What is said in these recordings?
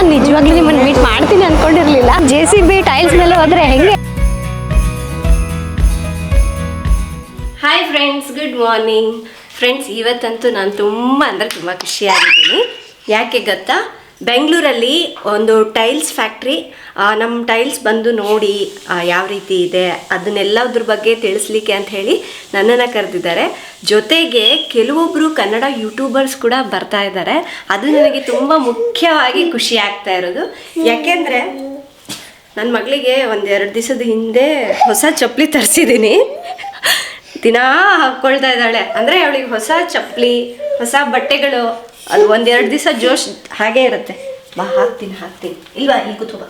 ನಾನು ನಿಜವಾಗ್ಲೂ ನಿಮ್ಮನ್ನು ಮೀಟ್ ಮಾಡ್ತೀನಿ ಅಂದ್ಕೊಂಡಿರಲಿಲ್ಲ. JCB ಟೈಲ್ಸ್ ಮೇಲೆ ಹೋದರೆ ಹೆಂಗೆ? Hi friends, good morning friends. ಇವತ್ತಂತೂ ನಾನು ತುಂಬ ಖುಷಿಯಾಗಿದ್ದೀನಿ. ಯಾಕೆ ಗೊತ್ತಾ, ಬೆಂಗಳೂರಲ್ಲಿ ಒಂದು ಟೈಲ್ಸ್ ಫ್ಯಾಕ್ಟ್ರಿ, ನಮ್ಮ ಟೈಲ್ಸ್ ಬಂದು ನೋಡಿ ಯಾವ ರೀತಿ ಇದೆ ಅದನ್ನೆಲ್ಲದ್ರ ಬಗ್ಗೆ ತಿಳಿಸ್ಲಿಕ್ಕೆ ಅಂತ ಹೇಳಿ ನನ್ನನ್ನು ಕರೆದಿದ್ದಾರೆ. ಜೊತೆಗೆ ಕೆಲವೊಬ್ಬರು ಕನ್ನಡ ಯೂಟ್ಯೂಬರ್ಸ್ ಕೂಡ ಬರ್ತಾ ಇದ್ದಾರೆ. ಅದು ನನಗೆ ತುಂಬ ಮುಖ್ಯವಾಗಿ ಖುಷಿ ಆಗ್ತಾ ಇರೋದು. ಯಾಕೆಂದರೆ ನನ್ನ ಮಗಳಿಗೆ ಒಂದೆರಡು ದಿವಸದ ಹಿಂದೆ ಹೊಸ ಚಪ್ಪಲಿ ತರಿಸಿದ್ದೀನಿ. ದಿನಾ ಹಾಕ್ಕೊಳ್ತಾ ಇದ್ದಾಳೆ. ಅಂದರೆ ಅವಳಿಗೆ ಹೊಸ ಚಪ್ಪಲಿ, ಹೊಸ ಬಟ್ಟೆಗಳು, ಅದು ಒಂದೆರಡು ದಿವಸ ಜೋಶ್ ಹಾಗೇ ಇರುತ್ತೆ. ಬಾ ಹಾಕ್ತೀನಿ ಇಲ್ವಾ, ಇಲ್ಲಿ ಕೂತ್ಕೋ.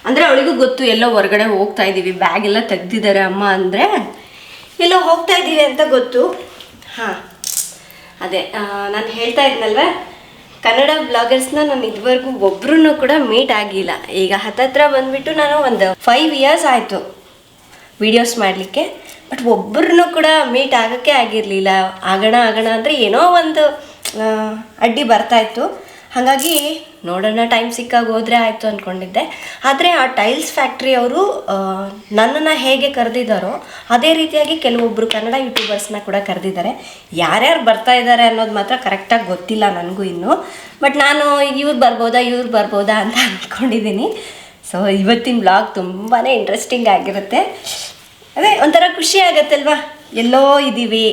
ಅಂದರೆ ಅವಳಿಗೂ ಗೊತ್ತು ಎಲ್ಲೋ ಹೊರಗಡೆ ಹೋಗ್ತಾ ಇದ್ದೀವಿ, ಬ್ಯಾಗ್ ಎಲ್ಲ ತೆಗ್ದಿದ್ದಾರೆ ಅಮ್ಮ ಅಂದರೆ ಎಲ್ಲೋ ಹೋಗ್ತಾ ಇದ್ದೀವಿ ಅಂತ ಗೊತ್ತು. ಹಾಂ, ಅದೇ ನಾನು ಹೇಳ್ತಾ ಇದ್ನಲ್ವ, ಕನ್ನಡ ಬ್ಲಾಗರ್ಸ್ನ ನಾನು ಇದುವರೆಗೂ ಒಬ್ರೂ ಕೂಡ ಮೀಟ್ ಆಗಿಲ್ಲ. ಈಗ ಹತ್ತತ್ರ ಬಂದುಬಿಟ್ಟು ನಾನು ಒಂದು 5 years ಆಯಿತು ವೀಡಿಯೋಸ್ ಮಾಡಲಿಕ್ಕೆ. ಬಟ್ ಒಬ್ಬರನ್ನೂ ಕೂಡ ಮೀಟ್ ಆಗೋಕ್ಕೆ ಆಗಿರಲಿಲ್ಲ. ಆಗೋಣ ಅಂದರೆ ಏನೋ ಒಂದು ಅಡ್ಡಿ ಬರ್ತಾಯಿತ್ತು. ಹಾಗಾಗಿ ನೋಡೋಣ, ಟೈಮ್ ಸಿಕ್ಕಾಗ ಹೋದರೆ ಆಯಿತು ಅಂದ್ಕೊಂಡಿದ್ದೆ. ಆದರೆ ಆ ಟೈಲ್ಸ್ ಫ್ಯಾಕ್ಟ್ರಿ ಅವರು ನನ್ನನ್ನು ಹೇಗೆ ಕರೆದಿದ್ದಾರೋ ಅದೇ ರೀತಿಯಾಗಿ ಕೆಲವೊಬ್ಬರು ಕನ್ನಡ ಯೂಟ್ಯೂಬರ್ಸ್ನ ಕೂಡ ಕರೆದಿದ್ದಾರೆ. ಯಾರ್ಯಾರು ಬರ್ತಾ ಇದ್ದಾರೆ ಅನ್ನೋದು ಮಾತ್ರ ಕರೆಕ್ಟಾಗಿ ಗೊತ್ತಿಲ್ಲ ನನಗೂ ಇನ್ನೂ. ಬಟ್ ನಾನು ಇವ್ರು ಬರ್ಬೋದಾ ಅಂತ ಅಂದ್ಕೊಂಡಿದ್ದೀನಿ. ಸೊ ಇವತ್ತಿನ ಬ್ಲಾಗ್ ತುಂಬಾ ಇಂಟ್ರೆಸ್ಟಿಂಗ್ ಆಗಿರುತ್ತೆ. ಅದೇ ಒಂಥರ ಖುಷಿ ಆಗತ್ತಲ್ವಾ, ಎಲ್ಲೋ ಇದ್ದೀವಿ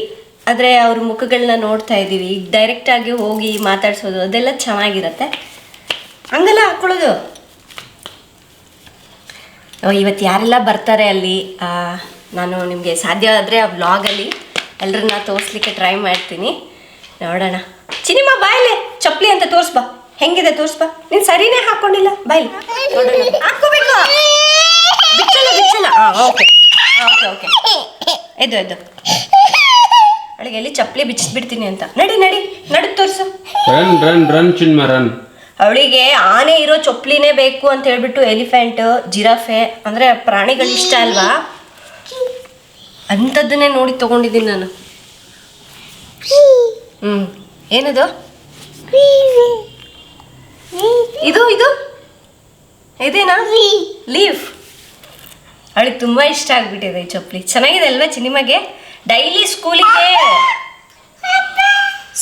ಆದರೆ ಅವ್ರ ಮುಖಗಳನ್ನ ನೋಡ್ತಾ ಇದ್ದೀವಿ. ಈಗ ಡೈರೆಕ್ಟಾಗಿ ಹೋಗಿ ಮಾತಾಡ್ಸೋದು ಅದೆಲ್ಲ ಚೆನ್ನಾಗಿರುತ್ತೆ. ಹಂಗೆಲ್ಲ ಹಾಕ್ಕೊಳ್ಳೋದು. ಇವತ್ತು ಯಾರೆಲ್ಲ ಬರ್ತಾರೆ ಅಲ್ಲಿ, ನಾನು ನಿಮಗೆ ಸಾಧ್ಯ ಆದರೆ ಆ ವ್ಲಾಗಲ್ಲಿ ಎಲ್ಲರನ್ನ ತೋರಿಸ್ಲಿಕ್ಕೆ ಟ್ರೈ ಮಾಡ್ತೀನಿ. ನೋಡೋಣ. ಚಿನಿಮಾ ಬಾಯ್ಲೆ ಚಪ್ಪಲಿ ಅಂತ ತೋರಿಸ್ಬಾ, ಹೆಂಗಿದೆ ತೋರಿಸ್ಬಾ. ನೀನು ಸರಿನೇ ಹಾಕ್ಕೊಂಡಿಲ್ಲ, ಬಾಯ್ಲಿ ನೋಡೋಣ. ಹಾಕ್ಕೋಬೇಕು, ಬಿಚ್ಚಲ್ಲ. ಓಕೆ ಎದ್ದು ಅವಳಿಗೆ ಎಲ್ಲಿ ಚಪ್ಪಲಿ ಬಿಚ್ಚಿಬಿಡ್ತೀನಿ ಅಂತ. ನಡಿ ತೋರಿಸು. ರನ್. ಅವಳಿಗೆ ಆನೆ ಇರೋ ಚಪ್ಪಲಿನೇ ಬೇಕು ಅಂತ ಹೇಳ್ಬಿಟ್ಟು ಎಲಿಫೆಂಟ್, ಜಿರಾಫೆ ಅಂದರೆ ಪ್ರಾಣಿಗಳು ಇಷ್ಟ ಅಲ್ವಾ, ಅಂಥದ್ದನ್ನೇ ನೋಡಿ ತೊಗೊಂಡಿದ್ದೀನಿ ನಾನು. ಏನದು ಇದು ಇದೇನಾ? ಲೀಫ್. ಅವಳಿಗೆ ತುಂಬ ಇಷ್ಟ ಆಗಿಬಿಟ್ಟಿದೆ ಈ ಚಪ್ಪಲಿ. ಚೆನ್ನಾಗಿದೆ ಅಲ್ವಾ ಚಿನಿಮಗೆ? ಡೈಲಿ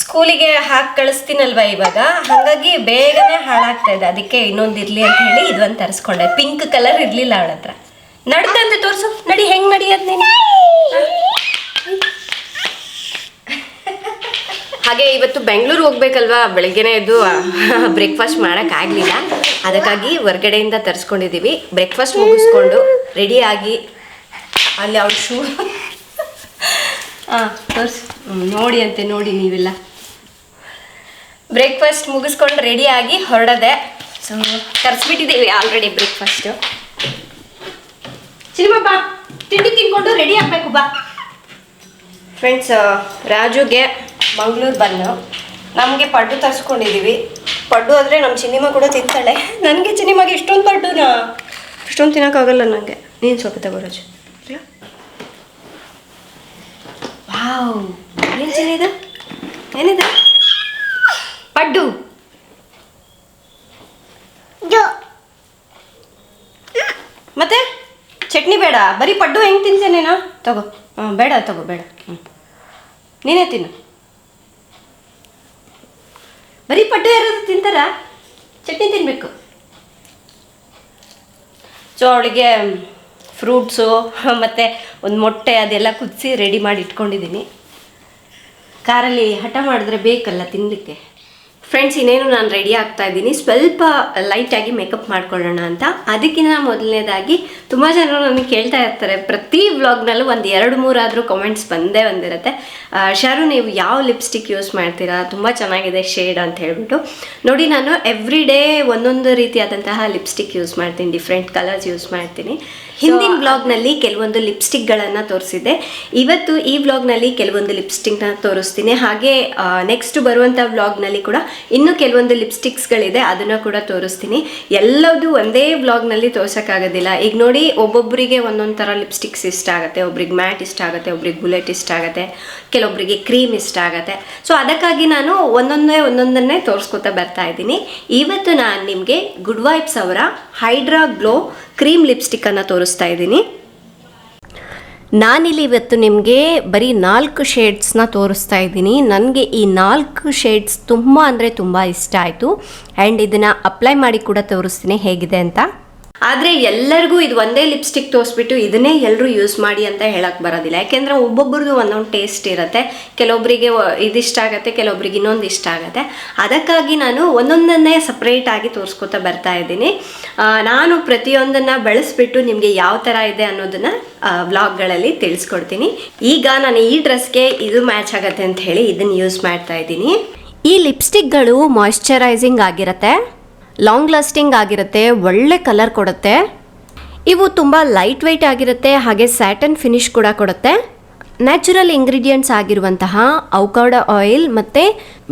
ಸ್ಕೂಲಿಗೆ ಹಾಕಿ ಕಳಿಸ್ತೀನಲ್ವ ಇವಾಗ, ಹಾಗಾಗಿ ಬೇಗನೆ ಹಾಳಾಗ್ತಾ ಇದೆ. ಅದಕ್ಕೆ ಇನ್ನೊಂದು ಇರಲಿ ಅಂತ ಹೇಳಿ ಇದೊಂದು ತರಿಸ್ಕೊಂಡೆ. ಪಿಂಕ್ ಕಲರ್ ಇರಲಿಲ್ಲ ಅವಳ ಹತ್ರ. ನಡ್ದಂತೆ ತೋರಿಸು, ನಡಿ, ಹೆಂಗೆ ನಡಿಯೋದು ನೀನು? ಹಾಗೆ ಇವತ್ತು ಬೆಂಗಳೂರು ಹೋಗ್ಬೇಕಲ್ವಾ, ಬೆಳಗ್ಗೆನೇ ಎದ್ದು ಬ್ರೇಕ್ಫಾಸ್ಟ್ ಮಾಡೋಕ್ಕಾಗಲಿಲ್ಲ. ಅದಕ್ಕಾಗಿ ಹೊರ್ಗಡೆಯಿಂದ ತರಿಸ್ಕೊಂಡಿದ್ದೀವಿ. ಬ್ರೇಕ್ಫಾಸ್ಟ್ ಮುಗಿಸ್ಕೊಂಡು ರೆಡಿಯಾಗಿ ಅಲ್ಲಿ ಅವ್ಳ ಶೂ ತೋರಿಸು, ನೋಡಿ ನೀವೆಲ್ಲ. ಬ್ರೇಕ್ಫಾಸ್ಟ್ ಮುಗಿಸ್ಕೊಂಡು ರೆಡಿಯಾಗಿ ಹೊರಡದೆ. ಸೊ ತರಿಸ್ಬಿಟ್ಟಿದ್ದೀವಿ ಆಲ್ರೆಡಿ ಬ್ರೇಕ್ಫಾಸ್ಟು. ಸಿನಿಮಾ ಬಾ, ತಿಂಡಿ ತಿನ್ಕೊಂಡು ರೆಡಿ ಆಗಬೇಕು ಬಾ. ಫ್ರೆಂಡ್ಸ್, ರಾಜುಗೆ ಮಂಗಳೂರು ಬನ್ನು, ನಮಗೆ ಪಡ್ಡು ತರಿಸ್ಕೊಂಡಿದ್ದೀವಿ. ಪಡ್ಡು ಆದರೆ ನಮ್ಮ ಚಿನಿಮಾ ಕೂಡ ತಿಂತಾಳೆ. ನನಗೆ ಚಿನಿಮಾಗೆ ಇಷ್ಟೊಂದು ತಿನ್ನೋಕ್ಕಾಗಲ್ಲ ನನಗೆ. ನೀನು ಸ್ವಲ್ಪ ತಗೋ ರಾಜು. ವಾವ್, ಏನು ಚಿನ್ನಿದು? ಏನಿದೆ? ಪಡ್ಡು. ಮತ್ತೆ ಚಟ್ನಿ ಬೇಡ, ಬರೀ ಪಡ್ಡು ಹೆಂಗೆ ತಿಂತೇನೇನಾ? ತಗೋ. ಬೇಡ. ನೀನೇ ತಿನ್ನು. ಬರೀ ಪಡ್ಡು ಯಾರಾದ್ರು ತಿಂತಾರ? ಚಟ್ನಿ ತಿನ್ನಬೇಕು. ಸೊ ಅವಳಿಗೆ ಫ್ರೂಟ್ಸು ಮತ್ತು ಒಂದು ಮೊಟ್ಟೆ ಅದೆಲ್ಲ ಕುದಿಸಿ ರೆಡಿ ಮಾಡಿ ಇಟ್ಕೊಂಡಿದ್ದೀನಿ. ಕಾರಲ್ಲಿ ಹಠ ಮಾಡಿದ್ರೆ ಬೇಕಲ್ಲ ತಿನ್ನಲಿಕ್ಕೆ. ಫ್ರೆಂಡ್ಸ್, ಇನ್ನೇನು ನಾನು ರೆಡಿ ಆಗ್ತಾ ಇದ್ದೀನಿ. ಸ್ವಲ್ಪ ಲೈಟಾಗಿ ಮೇಕಪ್ ಮಾಡ್ಕೊಳ್ಳೋಣ ಅಂತ. ಅದಕ್ಕಿಂತ ಮೊದಲನೇದಾಗಿ ತುಂಬ ಜನರು ನನಗೆ ಕೇಳ್ತಾ ಇರ್ತಾರೆ, ಪ್ರತಿ ವ್ಲಾಗ್ನಲ್ಲೂ ಒಂದು 2-3 ಆದರೂ ಕಮೆಂಟ್ಸ್ ಬಂದಿರುತ್ತೆ. ಶಾರು, ನೀವು ಯಾವ ಲಿಪ್ಸ್ಟಿಕ್ ಯೂಸ್ ಮಾಡ್ತೀರಾ? ತುಂಬ ಚೆನ್ನಾಗಿದೆ ಶೇಡ್ ಅಂತ ಹೇಳ್ಬಿಟ್ಟು. ನೋಡಿ, ನಾನು ಎವ್ರಿ ಡೇ ಒಂದೊಂದು ರೀತಿಯಾದಂತಹ ಲಿಪ್ಸ್ಟಿಕ್ ಯೂಸ್ ಮಾಡ್ತೀನಿ, ಡಿಫ್ರೆಂಟ್ ಕಲರ್ಸ್ ಯೂಸ್ ಮಾಡ್ತೀನಿ. ಹಿಂದಿನ ವ್ಲಾಗ್ನಲ್ಲಿ ಕೆಲವೊಂದು ಲಿಪ್ಸ್ಟಿಕ್ಗಳನ್ನು ತೋರಿಸಿದ್ದೆ. ಇವತ್ತು ಈ ವ್ಲಾಗ್ನಲ್ಲಿ ಕೆಲವೊಂದು ಲಿಪ್ಸ್ಟಿಕ್ನ ತೋರಿಸ್ತೀನಿ. ಹಾಗೆ ನೆಕ್ಸ್ಟ್ ಬರುವಂಥ ವ್ಲಾಗ್ನಲ್ಲಿ ಕೂಡ ಇನ್ನೂ ಕೆಲವೊಂದು ಲಿಪ್ಸ್ಟಿಕ್ಸ್ಗಳಿದೆ, ಅದನ್ನು ಕೂಡ ತೋರಿಸ್ತೀನಿ. ಎಲ್ಲದೂ ಒಂದೇ ವ್ಲಾಗ್ನಲ್ಲಿ ತೋರ್ಸೋಕ್ಕಾಗೋದಿಲ್ಲ. ಈಗ ನೋಡಿ, ನೋಡಿ ಒಬ್ಬೊಬ್ಬರಿಗೆ ಒಂದೊಂದು ಥರ ಲಿಪ್ಸ್ಟಿಕ್ಸ್ ಇಷ್ಟ ಆಗುತ್ತೆ, ಒಬ್ರಿಗೆ ಮ್ಯಾಟ್ ಇಷ್ಟ ಆಗುತ್ತೆ, ಒಬ್ರಿಗೆ ಬುಲೆಟ್ ಇಷ್ಟ ಆಗುತ್ತೆ, ಕೆಲವೊಬ್ಬರಿಗೆ ಕ್ರೀಮ್ ಇಷ್ಟ ಆಗುತ್ತೆ. ಸೊ ಅದಕ್ಕಾಗಿ ನಾನು ಒಂದೊಂದನ್ನೇ ತೋರಿಸ್ಕೊತಾ ಬರ್ತಾ ಇದ್ದೀನಿ. ಇವತ್ತು ನಾನು ನಿಮಗೆ ಗುಡ್ ವೈಬ್ಸ್ ಅವರ ಹೈಡ್ರಾ ಗ್ಲೋ ಕ್ರೀಮ್ ಲಿಪ್ಸ್ಟಿಕ್ಕನ್ನು ತೋರಿಸ್ತಾ ಇದ್ದೀನಿ. ನಾನಿಲ್ಲಿ ಇವತ್ತು ನಿಮಗೆ ಬರೀ 4 ಶೇಡ್ಸ್ನ ತೋರಿಸ್ತಾ ಇದ್ದೀನಿ. ನನಗೆ ಈ 4 ಶೇಡ್ಸ್ ತುಂಬ ಅಂದರೆ ತುಂಬ ಇಷ್ಟ ಆಯಿತು. ಆ್ಯಂಡ್ ಇದನ್ನು ಅಪ್ಲೈ ಮಾಡಿ ಕೂಡ ತೋರಿಸ್ತೀನಿ ಹೇಗಿದೆ ಅಂತ. ಆದರೆ ಎಲ್ಲರಿಗೂ ಇದು ಒಂದೇ ಲಿಪ್ಸ್ಟಿಕ್ ತೋರಿಸ್ಬಿಟ್ಟು ಇದನ್ನೇ ಎಲ್ಲರೂ ಯೂಸ್ ಮಾಡಿ ಅಂತ ಹೇಳಕ್ಕೆ ಬರೋದಿಲ್ಲ. ಯಾಕೆಂದರೆ ಒಬ್ಬೊಬ್ರದ್ದು ಒಂದೊಂದು ಟೇಸ್ಟ್ ಇರುತ್ತೆ. ಕೆಲವೊಬ್ಬರಿಗೆ ಇದಿಷ್ಟ ಆಗುತ್ತೆ, ಕೆಲವೊಬ್ರಿಗೆ ಇನ್ನೊಂದು ಇಷ್ಟ ಆಗುತ್ತೆ. ಅದಕ್ಕಾಗಿ ನಾನು ಒಂದೊಂದನ್ನೇ ಸಪ್ರೇಟಾಗಿ ತೋರಿಸ್ಕೊತಾ ಬರ್ತಾ ಇದ್ದೀನಿ. ನಾನು ಪ್ರತಿಯೊಂದನ್ನು ಬಳಸ್ಬಿಟ್ಟು ನಿಮಗೆ ಯಾವ ಥರ ಇದೆ ಅನ್ನೋದನ್ನು ವ್ಲಾಗ್ಗಳಲ್ಲಿ ತಿಳಿಸ್ಕೊಡ್ತೀನಿ. ಈಗ ನಾನು ಈ ಡ್ರೆಸ್ಗೆ ಇದು ಮ್ಯಾಚ್ ಆಗುತ್ತೆ ಅಂತ ಹೇಳಿ ಇದನ್ನು ಯೂಸ್ ಮಾಡ್ತಾ ಇದ್ದೀನಿ. ಈ ಲಿಪ್ಸ್ಟಿಕ್ಗಳು ಮಾಯ್ಶ್ಚರೈಸಿಂಗ್ ಆಗಿರುತ್ತೆ, ಲಾಂಗ್ ಲಾಸ್ಟಿಂಗ್ ಆಗಿರುತ್ತೆ, ಒಳ್ಳೆ ಕಲರ್ ಕೊಡುತ್ತೆ. ಇವು ತುಂಬ ಲೈಟ್ ವೆಯ್ಟ್ ಆಗಿರುತ್ತೆ, ಹಾಗೆ ಸ್ಯಾಟನ್ ಫಿನಿಶ್ ಕೂಡ ಕೊಡುತ್ತೆ. ನ್ಯಾಚುರಲ್ ಇಂಗ್ರೀಡಿಯೆಂಟ್ಸ್ ಆಗಿರುವಂತಹ ಅವಕಾಡೋ ಆಯಿಲ್ ಮತ್ತು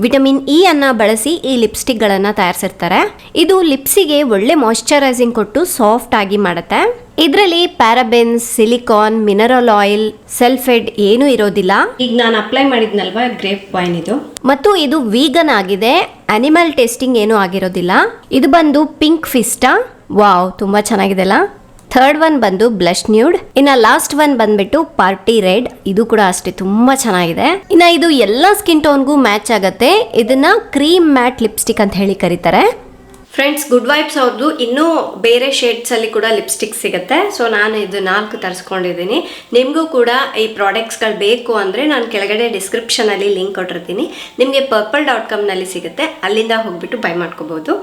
ವಿಟಮಿನ್ ಇ ಅನ್ನು ಬಳಸಿ ಈ ಲಿಪ್ಸ್ಟಿಕ್ಗಳನ್ನು ತಯಾರಿಸಿರ್ತಾರೆ. ಇದು ಲಿಪ್ಸಿಗೆ ಒಳ್ಳೆ ಮಾಯ್ಶ್ಚರೈಸಿಂಗ್ ಕೊಟ್ಟು ಸಾಫ್ಟ್ ಆಗಿ ಮಾಡುತ್ತೆ. ಇದರಲ್ಲಿ ಪ್ಯಾರಾಬೆನ್ಸ್, ಸಿಲಿಕಾನ್, ಮಿನರಲ್ ಆಯಿಲ್, ಸಲ್ಫೇಟ್ ಏನೂ ಇರೋದಿಲ್ಲ. ಈಗ ನಾನು ಅಪ್ಲೈ ಮಾಡಿದ್ನಲ್ವಾ ಗ್ರೇಪ್ ವೈನ್ ಇದು, ಮತ್ತು ಇದು ವೀಗನ್ ಆಗಿದೆ, ಅನಿಮಲ್ ಟೇಸ್ಟಿಂಗ್ ಏನೂ ಆಗಿರೋದಿಲ್ಲ. ಇದು ಬಂದು ಪಿಂಕ್ ಫಿಸ್ಟಾ, ವಾವ್ ತುಂಬ ಚೆನ್ನಾಗಿದೆ ಅಲ್ಲ. ಥರ್ಡ್ ಒನ್ ಬಂದು ಬ್ಲಶ್ ನ್ಯೂಡ್. ಇನ್ನು ಲಾಸ್ಟ್ ಒನ್ ಬಂದ್ಬಿಟ್ಟು ಪಾರ್ಟಿ ರೆಡ್, ಇದು ಕೂಡ ಅಷ್ಟೇ ತುಂಬ ಚೆನ್ನಾಗಿದೆ. ಇನ್ನು ಇದು ಎಲ್ಲ ಸ್ಕಿನ್ ಟೋನ್ಗೂ ಮ್ಯಾಚ್ ಆಗುತ್ತೆ. ಇದನ್ನ ಕ್ರೀಮ್ ಮ್ಯಾಟ್ ಲಿಪ್ಸ್ಟಿಕ್ ಅಂತ ಹೇಳಿ ಕರೀತಾರೆ. ಫ್ರೆಂಡ್ಸ್, ಗುಡ್ ವೈಬ್ಸ್ ಅವ್ರದ್ದು ಇನ್ನೂ ಬೇರೆ ಶೇಡ್ಸಲ್ಲಿ ಕೂಡ ಲಿಪ್ಸ್ಟಿಕ್ ಸಿಗುತ್ತೆ. ಸೊ ನಾನು ಇದು 4 ತರಿಸ್ಕೊಂಡಿದ್ದೀನಿ. ನಿಮಗೂ ಕೂಡ ಈ ಪ್ರಾಡಕ್ಟ್ಸ್ಗಳು ಬೇಕು ಅಂದರೆ ನಾನು ಕೆಳಗಡೆ ಡಿಸ್ಕ್ರಿಪ್ಷನಲ್ಲಿ ಲಿಂಕ್ ಕೊಟ್ಟಿರ್ತೀನಿ. ನಿಮಗೆ purple.com ಸಿಗುತ್ತೆ, ಅಲ್ಲಿಂದ ಹೋಗ್ಬಿಟ್ಟು ಬೈ ಮಾಡ್ಕೋಬೋದು.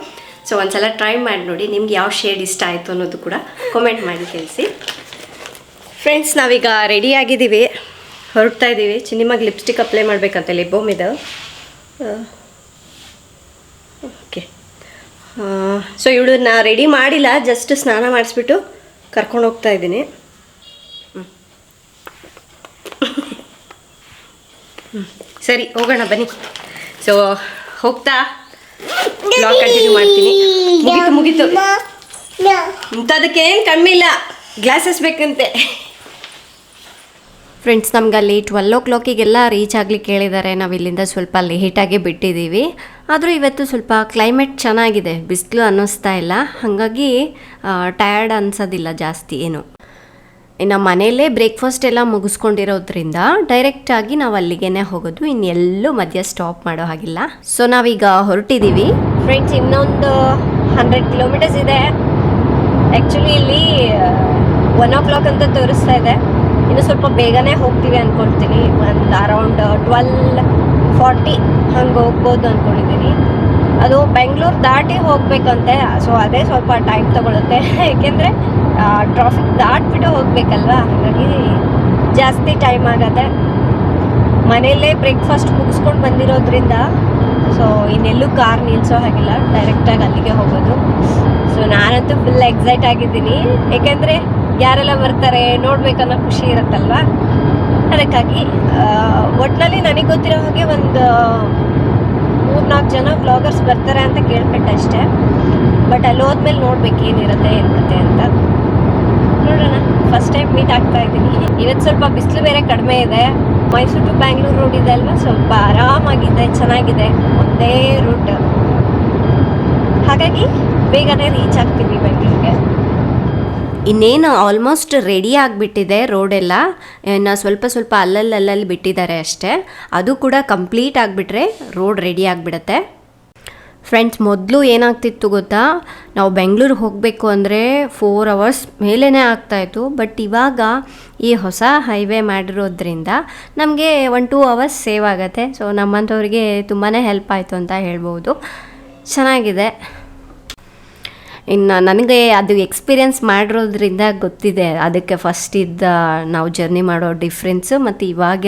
ಸೊ ಒಂದ್ಸಲ ಟ್ರೈ ಮಾಡಿ ನೋಡಿ, ನಿಮ್ಗೆ ಯಾವ ಶೇಡ್ ಇಷ್ಟ ಆಯಿತು ಅನ್ನೋದು ಕೂಡ ಕಾಮೆಂಟ್ ಮಾಡಿ ತಿಳಿಸಿ. ಫ್ರೆಂಡ್ಸ್, ನಾವೀಗ ರೆಡಿ ಆಗಿದ್ದೀವಿ, ಹೊರಡ್ತಾ ಇದ್ದೀವಿ. ಚಿನ್ನಿಮಗೆ ಲಿಪ್ಸ್ಟಿಕ್ ಅಪ್ಲೈ ಮಾಡಬೇಕಂತ ಲಿಪ್ ಇದು. ಓಕೆ, ಸೊ ಇವಳನ್ನ ರೆಡಿ ಮಾಡಿಲ್ಲ, ಜಸ್ಟ್ ಸ್ನಾನ ಮಾಡಿಸ್ಬಿಟ್ಟು ಕರ್ಕೊಂಡು ಹೋಗ್ತಾ ಇದ್ದೀನಿ. ಸರಿ, ಹೋಗೋಣ ಬನ್ನಿ. ಸೊ ಹೋಗ್ತಾ ಬ್ಲಾಗ್ ಕಂಟಿನ್ಯೂ ಮಾಡ್ತೀನಿ. ಮುಗೀತು ಇಂಥದಕ್ಕೆ ಏನು ಕಮ್ಮಿ ಇಲ್ಲ, ಗ್ಲಾಸಸ್ ಬೇಕಂತೆ. ಫ್ರೆಂಡ್ಸ್, ನಮ್ಗೆ ಅಲ್ಲಿ 12 o'clock ರೀಚ್ ಆಗ್ಲಿಕ್ಕೆ ಹೇಳಿದ್ದಾರೆ. ನಾವು ಇಲ್ಲಿಂದ ಸ್ವಲ್ಪ ಲೇಟಾಗಿ ಬಿಟ್ಟಿದ್ದೀವಿ. ಆದರೂ ಇವತ್ತು ಸ್ವಲ್ಪ ಕ್ಲೈಮೇಟ್ ಚೆನ್ನಾಗಿದೆ, ಬಿಸಿಲು ಅನ್ನಿಸ್ತಾ ಇಲ್ಲ, ಹಾಗಾಗಿ ಟಯರ್ಡ್ ಅನ್ಸೋದಿಲ್ಲ ಜಾಸ್ತಿ ಏನು. ಇನ್ನು ಮನೆಯಲ್ಲೇ ಬ್ರೇಕ್ಫಾಸ್ಟ್ ಎಲ್ಲ ಮುಗಿಸ್ಕೊಂಡಿರೋದ್ರಿಂದ ಡೈರೆಕ್ಟಾಗಿ ನಾವು ಅಲ್ಲಿಗೇನೆ ಹೋಗೋದು, ಇನ್ನೆಲ್ಲೂ ಮಧ್ಯ ಸ್ಟಾಪ್ ಮಾಡೋ ಹಾಗಿಲ್ಲ. ಸೊ ನಾವೀಗ ಹೊರಟಿದ್ದೀವಿ. ಫ್ರೆಂಡ್ಸ್, ಇನ್ನೊಂದು 100 kilometers ಇದೆ. ಆ್ಯಕ್ಚುಲಿ ಇಲ್ಲಿ 1 o'clock ಅಂತ ತೋರಿಸ್ತಾ ಇದೆ. ಇನ್ನು ಸ್ವಲ್ಪ ಬೇಗನೆ ಹೋಗ್ತೀವಿ ಅಂದ್ಕೊಳ್ತೀನಿ. ಒಂದು ಅರೌಂಡ್ 12:40 ಹಂಗೆ ಹೋಗ್ಬೋದು ಅಂದ್ಕೊಂಡಿದ್ದೀನಿ. ಅದು ಬೆಂಗಳೂರು ದಾಟಿ ಹೋಗ್ಬೇಕಂತೆ. ಸೊ ಅದೇ ಸ್ವಲ್ಪ ಟೈಮ್ ತಗೊಳುತ್ತೆ, ಏಕೆಂದರೆ ಟ್ರಾಫಿಕ್ ದಾಟ್ಬಿಟ್ಟು ಹೋಗ್ಬೇಕಲ್ವಾ, ಹಾಗಾಗಿ ಜಾಸ್ತಿ ಟೈಮ್ ಆಗುತ್ತೆ. ಮನೆಯಲ್ಲೇ ಬ್ರೇಕ್ಫಾಸ್ಟ್ ಮುಗಿಸ್ಕೊಂಡು ಬಂದಿರೋದ್ರಿಂದ ಸೊ ಇನ್ನೆಲ್ಲೂ ಕಾರ್ ನಿಲ್ಲಿಸೋ ಹಾಗಿಲ್ಲ, ಡೈರೆಕ್ಟಾಗಿ ಅಲ್ಲಿಗೆ ಹೋಗೋದು. ಸೊ ನಾನಂತೂ ಫುಲ್ ಎಕ್ಸೈಟ್ ಆಗಿದ್ದೀನಿ, ಏಕೆಂದರೆ ಯಾರೆಲ್ಲ ಬರ್ತಾರೆ ನೋಡ್ಬೇಕನ್ನೋ ಖುಷಿ ಇರುತ್ತಲ್ವ. ಅದಕ್ಕಾಗಿ ಒಟ್ಟಿನಲ್ಲಿ ನನಗೆ ಗೊತ್ತಿರೋ ಹಾಗೆ ಒಂದು 3-4 ಜನ ಬ್ಲಾಗರ್ಸ್ ಬರ್ತಾರೆ ಅಂತ ಕೇಳ್ಪಟ್ಟೆ ಅಷ್ಟೇ. ಬಟ್ ಅಲ್ಲಿ ಹೋದ್ಮೇಲೆ ನೋಡ್ಬೇಕು ಏನಿರುತ್ತೆ ಏನು ಕತೆ ಅಂತ. ನೋಡೋಣ, ಫಸ್ಟ್ ಟೈಮ್ ಮೀಟ್ ಆಗ್ತಾ ಇದ್ದೀನಿ. ಇವತ್ತು ಸ್ವಲ್ಪ ಬಿಸಿಲು ಬೇರೆ ಕಡಿಮೆ ಇದೆ. ಮೈಸೂರು ಟು ಬ್ಯಾಂಗ್ಳೂರು ರೋಡ್ ಇದೆ ಅಲ್ವಾ, ಸ್ವಲ್ಪ ಆರಾಮಾಗಿದೆ, ಚೆನ್ನಾಗಿದೆ, ಒಂದೇ ರೂಟ್. ಹಾಗಾಗಿ ಬೇಗನೆ ರೀಚ್ ಆಗ್ತೀವಿ ಬೆಂಗಳೂರಿಗೆ. ಇನ್ನೇನು ಆಲ್ಮೋಸ್ಟ್ ರೆಡಿ ಆಗಿಬಿಟ್ಟಿದೆ ರೋಡೆಲ್ಲ. ಇನ್ನು ಸ್ವಲ್ಪ ಅಲ್ಲಲ್ಲಿ ಬಿಟ್ಟಿದ್ದಾರೆ ಅಷ್ಟೇ. ಅದು ಕೂಡ ಕಂಪ್ಲೀಟ್ ಆಗಿಬಿಟ್ರೆ ರೋಡ್ ರೆಡಿ ಆಗಿಬಿಡುತ್ತೆ. ಫ್ರೆಂಡ್ಸ್, ಮೊದಲು ಏನಾಗ್ತಿತ್ತು ಗೊತ್ತಾ, ನಾವು ಬೆಂಗಳೂರು ಹೋಗಬೇಕು ಅಂದರೆ 4 hours ಮೇಲೇ ಆಗ್ತಾಯಿತ್ತು. ಬಟ್ ಇವಾಗ ಈ ಹೊಸ ಹೈವೇ ಮಾಡಿರೋದ್ರಿಂದ ನಮಗೆ 1-2 hours ಸೇವ್ ಆಗುತ್ತೆ. ಸೊ ನಮ್ಮಂಥವ್ರಿಗೆ ತುಂಬಾ ಹೆಲ್ಪ್ ಆಯಿತು ಅಂತ ಹೇಳ್ಬೋದು. ಚೆನ್ನಾಗಿದೆ. ಇನ್ನು ನನಗೆ ಅದು ಎಕ್ಸ್ಪೀರಿಯೆನ್ಸ್ ಮಾಡಿರೋದ್ರಿಂದ ಗೊತ್ತಿದೆ ಅದಕ್ಕೆ ಫಸ್ಟ್ ನಾವು ಜರ್ನಿ ಮಾಡೋ ಡಿಫ್ರೆನ್ಸು ಮತ್ತು ಇವಾಗ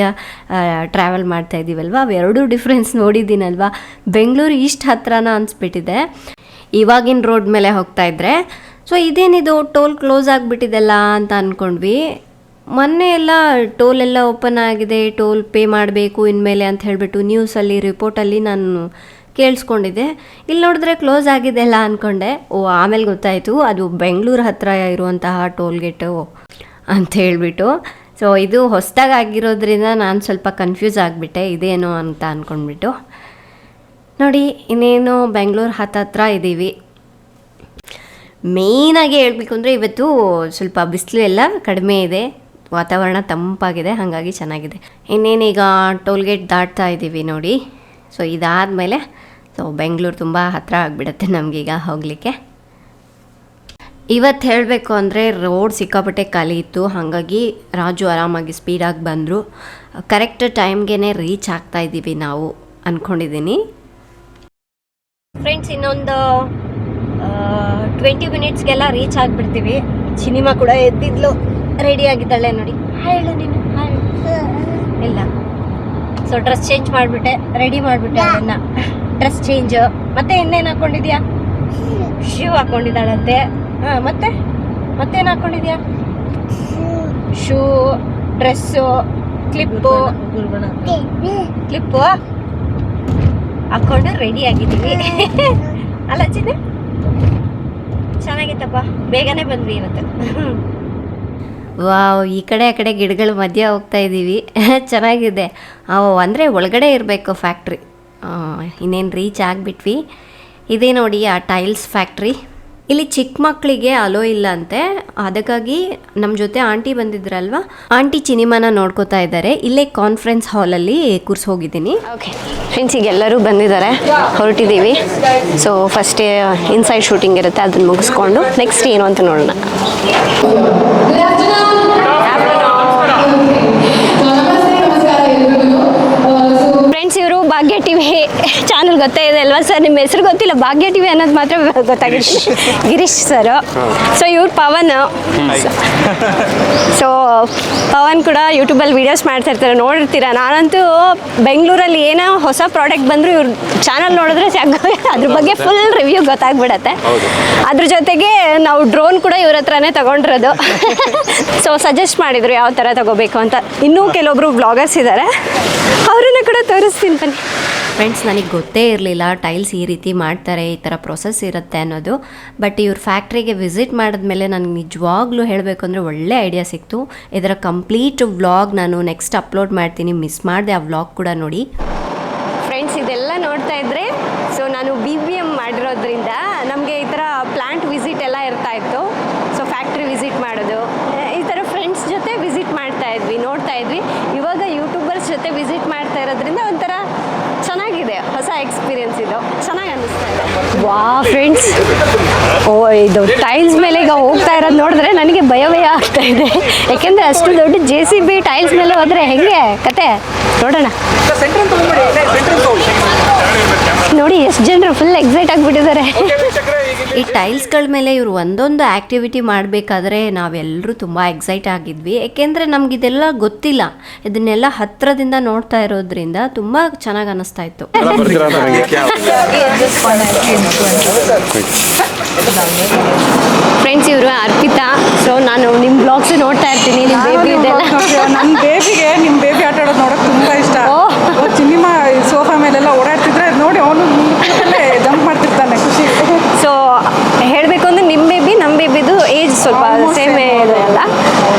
ಟ್ರಾವೆಲ್ ಮಾಡ್ತಾ ಇದ್ದೀವಲ್ವ, ಅವೆರಡೂ ಡಿಫ್ರೆನ್ಸ್ ನೋಡಿದ್ದೀನಲ್ವ. ಬೆಂಗಳೂರು ಇಷ್ಟು ಹತ್ರನ ಅನಿಸ್ಬಿಟ್ಟಿದೆ ಇವಾಗಿನ ರೋಡ್ ಮೇಲೆ ಹೋಗ್ತಾ ಇದ್ದರೆ. ಸೊ ಇದೇನಿದು ಟೋಲ್ ಕ್ಲೋಸ್ ಆಗಿಬಿಟ್ಟಿದೆಲ್ಲ ಅಂತ ಅಂದ್ಕೊಂಡ್ವಿ. ಮೊನ್ನೆ ಎಲ್ಲ ಟೋಲ್ ಎಲ್ಲ ಓಪನ್ ಆಗಿದೆ, ಟೋಲ್ ಪೇ ಮಾಡಬೇಕು ಇನ್ಮೇಲೆ ಅಂತ ಹೇಳಿಬಿಟ್ಟು ನ್ಯೂಸಲ್ಲಿ ರಿಪೋರ್ಟಲ್ಲಿ ನಾನು ಕೇಳಿಸ್ಕೊಂಡಿದ್ದೆ. ಇಲ್ಲಿ ನೋಡಿದ್ರೆ ಕ್ಲೋಸ್ ಆಗಿದೆಲ್ಲ ಅಂದ್ಕೊಂಡೆ. ಆಮೇಲೆ ಗೊತ್ತಾಯಿತು ಅದು ಬೆಂಗಳೂರು ಹತ್ತಿರ ಇರುವಂತಹ ಟೋಲ್ಗೇಟು ಅಂತ ಹೇಳಿಬಿಟ್ಟು. ಸೊ ಇದು ಹೊಸದಾಗಿ ಆಗಿರೋದ್ರಿಂದ ನಾನು ಸ್ವಲ್ಪ ಕನ್ಫ್ಯೂಸ್ ಆಗಿಬಿಟ್ಟೆ, ಇದೇನು ಅಂತ ಅಂದ್ಕೊಂಡ್ಬಿಟ್ಟು. ನೋಡಿ ಇನ್ನೇನು ಬೆಂಗಳೂರು ಹತ್ತಿರ ಇದ್ದೀವಿ. ಮೇಯ್ನಾಗಿ ಹೇಳಬೇಕು ಅಂದರೆ ಇವತ್ತು ಸ್ವಲ್ಪ ಬಿಸಿಲು ಎಲ್ಲ ಕಡಿಮೆ ಇದೆ, ವಾತಾವರಣ ತಂಪಾಗಿದೆ, ಹಾಗಾಗಿ ಚೆನ್ನಾಗಿದೆ. ಇನ್ನೇನೀಗ ಟೋಲ್ಗೇಟ್ ದಾಟ್ತಾ ಇದ್ದೀವಿ ನೋಡಿ. ಸೊ ಇದಾದಮೇಲೆ ಬೆಂಗಳೂರು ತುಂಬ ಹತ್ತಿರ ಆಗಿಬಿಡುತ್ತೆ ನಮಗೀಗ ಹೋಗಲಿಕ್ಕೆ. ಇವತ್ತು ಹೇಳಬೇಕು ಅಂದರೆ ರೋಡ್ ಸಿಕ್ಕಾಪಟ್ಟೆ ಖಾಲಿ ಇತ್ತು, ಹಾಗಾಗಿ ರಾಜು ಆರಾಮಾಗಿ ಸ್ಪೀಡಾಗಿ ಬಂದರು. ಕರೆಕ್ಟ್ ಟೈಮ್ಗೆ ರೀಚ್ ಆಗ್ತಾ ಇದ್ದೀವಿ ನಾವು ಅಂದ್ಕೊಂಡಿದ್ದೀನಿ. ಫ್ರೆಂಡ್ಸ್ ಇನ್ನೊಂದು 20 ಮಿನಿಟ್ಸ್ಗೆಲ್ಲ ರೀಚ್ ಆಗಿಬಿಡ್ತೀವಿ. ಸಿನಿಮಾ ಕೂಡ ಎದ್ದಿದ್ಲು, ರೆಡಿ ಆಗಿದ್ದಾಳೆ ನೋಡಿ. ಹೇಳು ನೀನು ಇಲ್ಲ. ಸೊ ಡ್ರೆಸ್ ಚೇಂಜ್ ಮಾಡಿಬಿಟ್ಟೆ, ರೆಡಿ ಮಾಡಿಬಿಟ್ಟೆ ಅದನ್ನು. ಡ್ರೆಸ್ ಚೇಂಜ್ ಮತ್ತೆ ಇನ್ನೇನು ಹಾಕ್ಕೊಂಡಿದ್ಯಾ? ಶೂ ಹಾಕ್ಕೊಂಡಿದ್ದಾಳಂತೆ. ಹಾಂ ಮತ್ತೇನು ಹಾಕ್ಕೊಂಡಿದ್ಯಾ? ಶೂ, ಡ್ರೆಸ್ಸು, ಕ್ಲಿಪ್ಪು ಹಾಕ್ಕೊಂಡು ರೆಡಿ ಆಗಿದ್ದೀವಿ. ಅಲ್ಲ ಚಿನ್ನ, ಚೆನ್ನಾಗಿತ್ತಪ್ಪ, ಬೇಗನೆ ಬಂದ್ವಿ ಇವತ್ತು. ವಾವ್, ಈ ಕಡೆ ಆ ಕಡೆ ಗಿಡಗಳ ಮಧ್ಯೆ ಹೋಗ್ತಾ ಇದ್ದೀವಿ. ಚೆನ್ನಾಗಿದೆ. ಅಂದರೆ ಒಳಗಡೆ ಇರಬೇಕು ಫ್ಯಾಕ್ಟ್ರಿ. ಇನ್ನೇನು ರೀಚ್ ಆಗಿಬಿಟ್ವಿ. ಇದೇ ನೋಡಿ ಆ ಟೈಲ್ಸ್ ಫ್ಯಾಕ್ಟ್ರಿ. ಇಲ್ಲಿ ಚಿಕ್ಕ ಮಕ್ಕಳಿಗೆ ಅಲೋ ಇಲ್ಲ ಅಂತೆ, ಅದಕ್ಕಾಗಿ ನಮ್ಮ ಜೊತೆ ಆಂಟಿ ಬಂದಿದ್ರಲ್ವ, ಆಂಟಿ ಸಿನಿಮಾನ ನೋಡ್ಕೋತಾ ಇದ್ದಾರೆ. ಇಲ್ಲೇ ಕಾನ್ಫರೆನ್ಸ್ ಹಾಲಲ್ಲಿ ಕೂರ್ಸಿ ಹೋಗಿದ್ದೀನಿ. ಓಕೆ ಫ್ರೆಂಡ್ಸ್, ಈಗ ಎಲ್ಲರೂ ಬಂದಿದ್ದಾರೆ, ಹೊರಟಿದ್ದೀವಿ. ಸೊ ಫಸ್ಟೇ ಇನ್ಸೈಡ್ ಶೂಟಿಂಗ್ ಇರುತ್ತೆ, ಅದನ್ನು ಮುಗಿಸ್ಕೊಂಡು ನೆಕ್ಸ್ಟ್ ಏನು ಅಂತ ನೋಡೋಣ. ಫ್ರೆಂಡ್ಸ್, ಇವರು ಭಾಗ್ಯ ಟಿವಿ ಚಾನಲ್ ಗೊತ್ತಾ ಇದೆ ಅಲ್ವಾ ಸರ್? ನಿಮ್ಮ ಹೆಸರು ಗೊತ್ತಿಲ್ಲ, ಭಾಗ್ಯ ಟಿವಿ ಅನ್ನೋದು ಮಾತ್ರ ಗೊತ್ತಾಗಿದೆ. ಗಿರೀಶ್ ಸರ್. ಸೊ ಇವ್ರು ಪವನ್. ಸೊ ಪವನ್ ಕೂಡ ಯೂಟ್ಯೂಬಲ್ಲಿ ವೀಡಿಯೋಸ್ ಮಾಡ್ತಾ ಇರ್ತಾರೆ, ನೋಡಿರ್ತೀರ. ನಾನಂತೂ ಬೆಂಗಳೂರಲ್ಲಿ ಏನೋ ಹೊಸ ಪ್ರಾಡಕ್ಟ್ ಬಂದರೂ ಇವ್ರ ಚಾನಲ್ ನೋಡಿದ್ರೆ ಅದ್ರ ಬಗ್ಗೆ ಫುಲ್ ರಿವ್ಯೂ ಗೊತ್ತಾಗ್ಬಿಡತ್ತೆ. ಅದ್ರ ಜೊತೆಗೆ ನಾವು ಡ್ರೋನ್ ಕೂಡ ಇವ್ರ ಹತ್ರನೇ ತಗೊಂಡಿರೋದು. ಸೊ ಸಜೆಸ್ಟ್ ಮಾಡಿದ್ರು ಯಾವ ಥರ ತಗೋಬೇಕು ಅಂತ. ಇನ್ನೂ ಕೆಲವೊಬ್ರು ಬ್ಲಾಗರ್ಸ್ ಇದ್ದಾರೆ, ಅವರನ್ನು ಕೂಡ ತೋರಿಸ್ತೀನಿ ಬನ್ನಿ. ಫ್ರೆಂಡ್ಸ್, ನನಗೆ ಗೊತ್ತೇ ಇರಲಿಲ್ಲ ಟೈಲ್ಸ್ ಈ ರೀತಿ ಮಾಡ್ತಾರೆ, ಈ ಥರ ಪ್ರೊಸೆಸ್ ಇರುತ್ತೆ ಅನ್ನೋದು. ಬಟ್ ಇವ್ರ ಫ್ಯಾಕ್ಟ್ರಿಗೆ ವಿಸಿಟ್ ಮಾಡಿದ್ಮೇಲೆ ನನಗೆ ನಿಜವಾಗ್ಲೂ ಹೇಳಬೇಕು ಅಂದರೆ ಒಳ್ಳೆ ಐಡಿಯಾ ಸಿಕ್ತು. ಇದರ ಕಂಪ್ಲೀಟ್ ವ್ಲಾಗ್ ನಾನು ನೆಕ್ಸ್ಟ್ ಅಪ್ಲೋಡ್ ಮಾಡ್ತೀನಿ, ಮಿಸ್ ಮಾಡಿದೆ ಆ ವ್ಲಾಗ್ ಕೂಡ ನೋಡಿ. ಫ್ರೆಂಡ್ಸ್, ಇದೆಲ್ಲ ನೋಡ್ತಾ ಇದ್ದರೆ ಸೊ ನಾನು BBM ಮಾಡಿರೋದ್ರಿಂದ ನಮಗೆ ಈ ಥರ ಪ್ಲ್ಯಾಂಟ್ ವಿಸಿಟ್ ಎಲ್ಲ ಇರ್ತಾ ಇತ್ತು. ಸೊ ಫ್ಯಾಕ್ಟ್ರಿ ವಿಸಿಟ್ ಮಾಡೋದು, ಈ ಥರ ಫ್ರೆಂಡ್ಸ್ ಜೊತೆ ವಿಸಿಟ್ ಮಾಡ್ತಾ ಇದ್ವಿ, ನೋಡ್ತಾ ಇದ್ವಿ. ಇವಾಗ ಯೂಟ್ಯೂಬರ್ಸ್ ಜೊತೆ ವಿಸಿಟ್ ಮಾಡ್ತಾ ಇರೋದ್ರಿಂದ ಒಂಥರ ಚೆನ್ನಾಗಿದೆ, ಹೊಸ ಎಕ್ಸ್ಪೀರಿಯನ್ಸ್ ಇದು, ಚೆನ್ನಾಗಿ ಅನ್ನಿಸ್ತಾ ಇದೆ. ವಾ ಫ್ರೆಂಡ್ಸ್, ಇದು ಟೈಲ್ಸ್ ಮೇಲೆ ಈಗ ಹೋಗ್ತಾ ಇರೋದು ನೋಡಿದ್ರೆ ನನಗೆ ಭಯ ಆಗ್ತಾ ಇದೆ. ಯಾಕೆಂದರೆ ಅಷ್ಟು ದೊಡ್ಡ JCB ಟೈಲ್ಸ್ ಮೇಲೆ ಹೋದರೆ ಹೆಂಗೆ ಕತೆ ನೋಡೋಣ. ನೋಡಿ ಎಷ್ಟು ಜನರು ಫುಲ್ ಎಕ್ಸೈಟ್ ಆಗಿಬಿಟ್ಟಿದ್ದಾರೆ. ಈ ಟೈಲ್ಸ್ಗಳ ಮೇಲೆ ಇವರು ಒಂದೊಂದು ಆ್ಯಕ್ಟಿವಿಟಿ ಮಾಡಬೇಕಾದ್ರೆ ನಾವೆಲ್ಲರೂ ತುಂಬ ಎಕ್ಸೈಟ್ ಆಗಿದ್ವಿ. ಏಕೆಂದರೆ ನಮಗಿದೆಲ್ಲ ಗೊತ್ತಿಲ್ಲ, ಇದನ್ನೆಲ್ಲ ಹತ್ತಿರದಿಂದ ನೋಡ್ತಾ ಇರೋದ್ರಿಂದ ತುಂಬ ಚೆನ್ನಾಗಿ ಅನ್ನಿಸ್ತಾ ಇತ್ತು. ಫ್ರೆಂಡ್ಸ್, ಇವರು ಅರ್ಪಿತಾ. ಸೊ ನಾನು ನಿಮ್ಮ ಬ್ಲಾಗ್ಸ್ ನೋಡ್ತಾ ಇರ್ತೀನಿ, ನಿಮ್ಮ ಬೇಬಿ ಇದೆಲ್ಲ. ನನ್ನ ಬೇಬಿಗೆ ನಿಮ್ಮ ಬೇಬಿ ಆಟ ಆಡೋದು ನೋಡೋಕೆ ತುಂಬ ಇಷ್ಟ. ಸಿನಿಮಾ ಸೋಫಾ ಮೇಲೆಲ್ಲ ಓಡಾಡ್ತಿದ್ರೆ ನೋಡಿ ಅವನು ಜಂಪ್ ಮಾಡ್ತಿರ್ತಾನೆ, ಖುಷಿ. ಸೊ ಹೇಳಬೇಕು ಅಂದರೆ ನಿಮ್ಮ ಬೇಬಿ ನಮ್ಮ ಬೇಬಿದು ಏಜ್ ಸ್ವಲ್ಪ ಸೇಮ್ ಇದೆ ಅಲ್ಲ.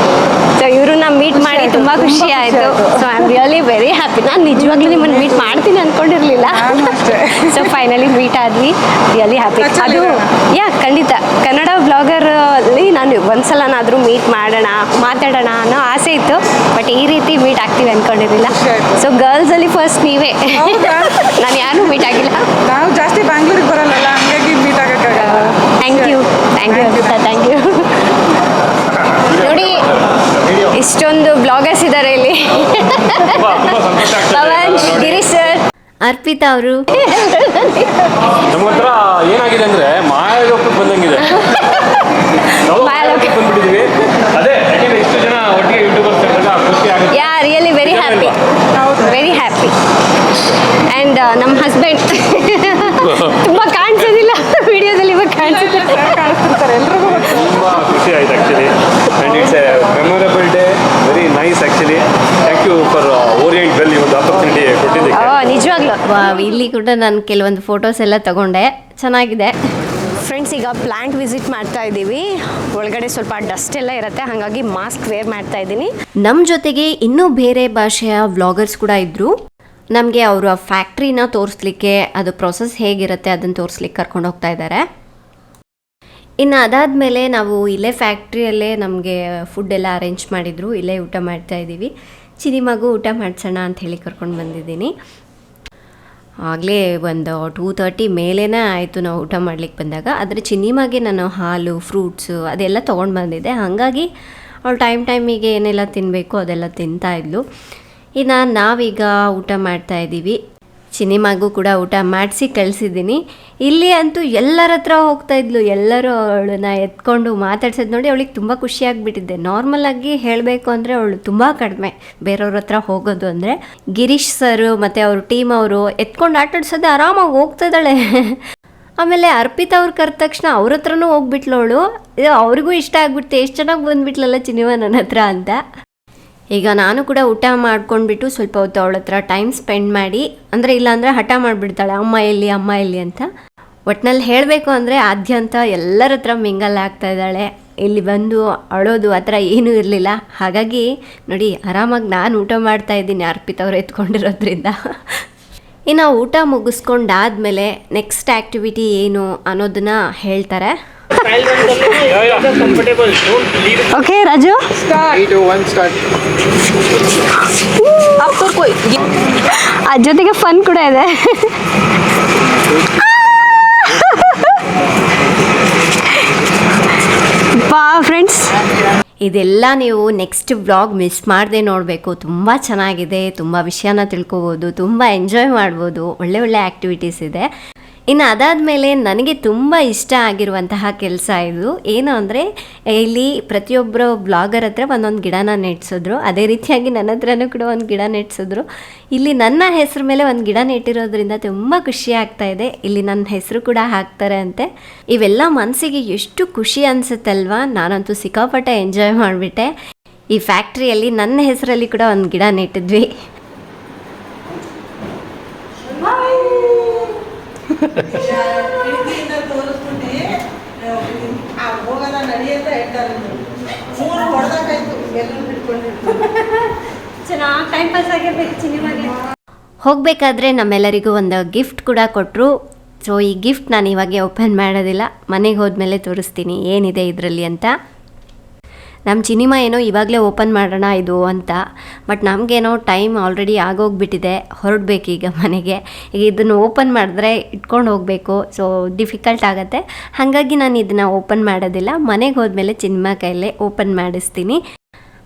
ಸೊ ಇವ್ರನ್ನ ಮೀಟ್ ಮಾಡಿ ತುಂಬ ಖುಷಿ ಆಯಿತು. So I am really very happy. ನಾನು ನಿಜವಾಗ್ಲೂ ನಿಮ್ಮನ್ನು ಮೀಟ್ ಮಾಡ್ತೀನಿ ಅಂದ್ಕೊಂಡಿರಲಿಲ್ಲ. ಸೊ ಫೈನಲಿ ಮೀಟ್ ಆದ್ವಿ, ರಿಯಲಿ ಹ್ಯಾಪಿ. ಅದು ಖಂಡಿತ ಕನ್ನಡ ಬ್ಲಾಗರಲ್ಲಿ ನಾನು ಒಂದ್ಸಲನಾದರೂ ಮೀಟ್ ಮಾಡೋಣ, ಮಾತಾಡೋಣ ಅನ್ನೋ ಆಸೆ ಇತ್ತು. ಬಟ್ ಈ ರೀತಿ ಮೀಟ್ ಆಗ್ತೀವಿ ಅಂದ್ಕೊಂಡಿರಲಿಲ್ಲ. ಸೊ ಗರ್ಲ್ಸಲ್ಲಿ ಫಸ್ಟ್ ನೀವೇ, ನಾನು ಯಾರೂ ಮೀಟ್ ಆಗಿಲ್ಲ. ನಾವು ಜಾಸ್ತಿ ಬ್ಯಾಂಗ್ಳೂರಿಗೆ ಬರಲ್ಲ, ಹಂಗಾಗಿ ಮೀಟ್ ಆಗೋಕ್ಕಾಗಲ್ಲ. Thank you Arpita, thank you. ನೋಡಿ ಇಷ್ಟೊಂದು ಬ್ಲಾಗರ್ಸ್ ಇದ್ದಾರೆ ಇಲ್ಲಿ. ಪವನ್, ಗಿರೀಶ್ ಸರ್, ಅರ್ಪಿತಾ ಅವರು. ನಮ್ಮ ಹತ್ರ ಏನಾಗಿದೆ ಅಂದ್ರೆ ಮಾಯಾಲೋಕಕ್ಕೆ ಬಂದಂಗಿದೆ. ಬಂದ್ಬಿಟ್ಟಿದೀವಿ. ಅದೇ ಯಾಕೆಂದ್ರೆ ಇಷ್ಟು ಜನ ಒಟ್ಟಿಗೆ ಯೂಟ್ಯೂಬರ್ಸ್ ಇದ್ದಾಗ ಖುಷಿ ಆಗುತ್ತೆ. Yeah really very happy, very happy. And ನಮ್ಮ ಹಸ್ಬೆಂಡ್ ತುಂಬ ಕಾಣಿಸೋದಿಲ್ಲ ವಿಡಿಯೋದಲ್ಲಿ, ಇವಾಗ ಕಾಣಿಸ್ತಿರ್ತಾರೆ ಎಲ್ರಿಗೂ. ತುಂಬ ಖುಷಿ ಆಯ್ತು actually. And it's a memorable day, very nice actually. Thank you for Orient Well, ಈ ಒಂದು ಆಪರ್ಚುನಿಟಿ ಕೊಟ್ಟಿದ್ದಕ್ಕೆ. ನಿಜವಾಗ್ಲೂ ವಾವ್, ಇಲ್ಲಿ ಕೂಡ ನಾನು ಕೆಲವೊಂದು ಫೋಟೋಸ್ ಎಲ್ಲ ತಗೊಂಡೆ, ಚೆನ್ನಾಗಿದೆ. ಫ್ರೆಂಡ್ಸ್, ಈಗ ಪ್ಲಾಂಟ್ ವಿಸಿಟ್ ಮಾಡ್ತಾ ಇದ್ದೀವಿ. ಒಳಗಡೆ ಸ್ವಲ್ಪ ಡಸ್ಟ್ ಎಲ್ಲ ಇರುತ್ತೆ, ಹಾಗಾಗಿ ಮಾಸ್ಕ್ ವೇರ್ ಮಾಡ್ತಾ ಇದ್ದೀನಿ. ನಮ್ಮ ಜೊತೆಗೆ ಇನ್ನೂ ಬೇರೆ ಭಾಷೆಯ ವ್ಲಾಗರ್ಸ್ ಕೂಡ ಇದ್ದರು. ನಮಗೆ ಅವರ ಫ್ಯಾಕ್ಟ್ರಿನ ತೋರಿಸ್ಲಿಕ್ಕೆ, ಅದು ಪ್ರೊಸೆಸ್ ಹೇಗಿರುತ್ತೆ ಅದನ್ನು ತೋರಿಸ್ಲಿಕ್ಕೆ ಕರ್ಕೊಂಡು ಹೋಗ್ತಾ ಇದ್ದಾರೆ. ಇನ್ನು ಅದಾದಮೇಲೆ ನಾವು ಇಲ್ಲೇ ಫ್ಯಾಕ್ಟ್ರಿಯಲ್ಲೇ ನಮಗೆ ಫುಡ್ ಎಲ್ಲ ಅರೇಂಜ್ ಮಾಡಿದರು. ಇಲ್ಲೇ ಊಟ ಮಾಡ್ತಾ ಇದ್ದೀವಿ. ಚಿನಿಮಗೂ ಊಟ ಮಾಡಿಸೋಣ ಅಂಥೇಳಿ ಕರ್ಕೊಂಡು ಬಂದಿದ್ದೀನಿ. ಆಗಲೇ ಒಂದು 2:30 ಮೇಲೇ ಆಯಿತು ನಾವು ಊಟ ಮಾಡ್ಲಿಕ್ಕೆ ಬಂದಾಗ. ಆದರೆ ಚಿನಿಮಾಗೆ ನಾನು ಹಾಲು, ಫ್ರೂಟ್ಸು ಅದೆಲ್ಲ ತೊಗೊಂಡು ಬಂದಿದ್ದೆ. ಹಾಗಾಗಿ ಅವಳು ಟೈಮಿಗೆ ಏನೆಲ್ಲ ತಿನ್ನಬೇಕು ಅದೆಲ್ಲ ತಿಂತಾಯಿದ್ಲು. ಇನ್ನು ನಾವೀಗ ಊಟ ಮಾಡ್ತಾ ಇದ್ದೀವಿ. ಚಿನಿಮಾಗೂ ಕೂಡ ಊಟ ಮಾಡಿಸಿ ಕಳಿಸಿದ್ದೀನಿ. ಇಲ್ಲಿ ಅಂತೂ ಎಲ್ಲರ ಹತ್ರ ಹೋಗ್ತಾ ಇದ್ಲು. ಎಲ್ಲರೂ ಅವಳನ್ನ ಎತ್ಕೊಂಡು ಮಾತಾಡ್ಸೋದು ನೋಡಿ ಅವಳಿಗೆ ತುಂಬ ಖುಷಿಯಾಗಿಬಿಟ್ಟಿದ್ದೆ. ನಾರ್ಮಲಾಗಿ ಹೇಳಬೇಕು ಅಂದರೆ ಅವಳು ತುಂಬ ಕಡಿಮೆ ಬೇರೆಯವ್ರ ಹತ್ರ ಹೋಗೋದು ಅಂದರೆ. ಗಿರೀಶ್ ಸರ್ ಮತ್ತು ಅವ್ರ ಟೀಮ್ ಅವರು ಎತ್ಕೊಂಡು ಆಟಾಡ್ಸೋದೆ ಆರಾಮಾಗಿ ಹೋಗ್ತಿದ್ದಾಳೆ. ಆಮೇಲೆ ಅರ್ಪಿತಾ ಅವ್ರು ಕರೆದ ತಕ್ಷಣ ಅವ್ರ ಹತ್ರನೂ ಹೋಗ್ಬಿಟ್ಲು ಅವಳು. ಅವ್ರಿಗೂ ಇಷ್ಟ ಆಗ್ಬಿಡ್ತೆ, ಎಷ್ಟು ಚೆನ್ನಾಗಿ ಬಂದುಬಿಟ್ಲಲ್ಲ ಚಿನಿಮಾ ನನ್ನ ಹತ್ರ ಅಂತ. ಈಗ ನಾನು ಕೂಡ ಊಟ ಮಾಡ್ಕೊಂಡ್ಬಿಟ್ಟು ಸ್ವಲ್ಪ ಹೊತ್ತು ಅವಳ ಹತ್ರ ಟೈಮ್ ಸ್ಪೆಂಡ್ ಮಾಡಿ, ಅಂದರೆ ಇಲ್ಲಾಂದರೆ ಹಠ ಮಾಡಿಬಿಡ್ತಾಳೆ, ಅಮ್ಮ ಎಲ್ಲಿ ಅಂತ. ಒಟ್ಟಿನಲ್ಲಿ ಹೇಳಬೇಕು ಅಂದರೆ ಆದ್ಯಂತ ಎಲ್ಲರ ಹತ್ರ ಮಿಂಗಲ್ ಆಗ್ತಾ ಇದ್ದಾಳೆ. ಇಲ್ಲಿ ಬಂದು ಅಳೋದು ಆ ಥರ ಏನೂ ಇರಲಿಲ್ಲ. ಹಾಗಾಗಿ ನೋಡಿ ಆರಾಮಾಗಿ ನಾನು ಊಟ ಮಾಡ್ತಾ ಇದ್ದೀನಿ ಅರ್ಪಿತಾ ಅವ್ರು ಎತ್ಕೊಂಡಿರೋದ್ರಿಂದ. ಇನ್ನು ಊಟ ಮುಗಿಸ್ಕೊಂಡಾದ್ಮೇಲೆ ನೆಕ್ಸ್ಟ್ ಆ್ಯಕ್ಟಿವಿಟಿ ಏನು ಅನ್ನೋದನ್ನ ಹೇಳ್ತಾರೆ. ಓಕೆ ರಾಜು, ಅದ್ರ ಜೊತೆಗೆ ಫನ್ ಕೂಡ ಇದೆ. ಫ್ರೆಂಡ್ಸ್, ಇದೆಲ್ಲ ನೀವು ನೆಕ್ಸ್ಟ್ ವ್ಲಾಗ್ ಮಿಸ್ ಮಾಡದೆ ನೋಡಬೇಕು. ತುಂಬ ಚೆನ್ನಾಗಿದೆ, ತುಂಬ ವಿಷಯನ ತಿಳ್ಕೊಬೋದು, ತುಂಬ ಎಂಜಾಯ್ ಮಾಡ್ಬೋದು, ಒಳ್ಳೆ ಆ್ಯಕ್ಟಿವಿಟೀಸ್ ಇದೆ. ಇನ್ನು ಅದಾದಮೇಲೆ ನನಗೆ ತುಂಬ ಇಷ್ಟ ಆಗಿರುವಂತಹ ಕೆಲಸ ಇದು ಏನು ಅಂದರೆ, ಇಲ್ಲಿ ಪ್ರತಿಯೊಬ್ಬರು ಬ್ಲಾಗರ್ ಹತ್ರ ಒಂದೊಂದು ಗಿಡನ ನೆಟ್ಸಿದ್ರು. ಅದೇ ರೀತಿಯಾಗಿ ನನ್ನ ಹತ್ರನೂ ಕೂಡ ಒಂದು ಗಿಡ ನೆಟ್ಸಿದ್ರು. ಇಲ್ಲಿ ನನ್ನ ಹೆಸರು ಮೇಲೆ ಒಂದು ಗಿಡ ನೆಟ್ಟಿರೋದ್ರಿಂದ ತುಂಬ ಖುಷಿ ಆಗ್ತಾ ಇದೆ. ಇಲ್ಲಿ ನನ್ನ ಹೆಸರು ಕೂಡ ಹಾಕ್ತಾರೆ ಅಂತೆ. ಇವೆಲ್ಲ ಮನಸ್ಸಿಗೆ ಎಷ್ಟು ಖುಷಿ ಅನಿಸುತ್ತಲ್ವಾ. ನಾನಂತೂ ಸಿಕ್ಕಾಪಟ್ಟೆ ಎಂಜಾಯ್ ಮಾಡಿಬಿಟ್ಟೆ. ಈ ಫ್ಯಾಕ್ಟ್ರಿಯಲ್ಲಿ ನನ್ನ ಹೆಸರಲ್ಲಿ ಕೂಡ ಒಂದು ಗಿಡ ನೆಟ್ಟಿದ್ವಿ. ಚೆನ್ನಾಗಿ ಟೈಮ್ ಪಾಸ್ ಆಗಿರ್ಬೇಕು ಸಿನಿಮಾಗೆ. ಹೋಗಬೇಕಾದ್ರೆ ನಮ್ಮೆಲ್ಲರಿಗೂ ಒಂದು ಗಿಫ್ಟ್ ಕೂಡ ಕೊಟ್ಟರು. ಸೊ ಈ ಗಿಫ್ಟ್ ನಾನು ಇವಾಗೆ ಓಪನ್ ಮಾಡೋದಿಲ್ಲ, ಮನೆಗೆ ಹೋದ್ಮೇಲೆ ತೋರಿಸ್ತೀನಿ ಏನಿದೆ ಇದರಲ್ಲಿ ಅಂತ. ನಮ್ಮ ಸಿನಿಮಾ ಏನೋ ಇವಾಗಲೇ ಓಪನ್ ಮಾಡೋಣ ಇದು ಅಂತ, ಬಟ್ ನಮಗೇನೋ ಟೈಮ್ ಆಲ್ರೆಡಿ ಆಗೋಗ್ಬಿಟ್ಟಿದೆ, ಹೊರಡಬೇಕೀಗ ಮನೆಗೆ. ಈಗ ಇದನ್ನು ಓಪನ್ ಮಾಡಿದ್ರೆ ಇಟ್ಕೊಂಡು ಹೋಗಬೇಕು, ಸೊ ಡಿಫಿಕಲ್ಟ್ ಆಗುತ್ತೆ. ಹಾಗಾಗಿ ನಾನು ಇದನ್ನು ಓಪನ್ ಮಾಡೋದಿಲ್ಲ, ಮನೆಗೆ ಹೋದ್ಮೇಲೆ ಸಿನಿಮಾ ಕೈಯಲ್ಲೇ ಓಪನ್ ಮಾಡಿಸ್ತೀನಿ.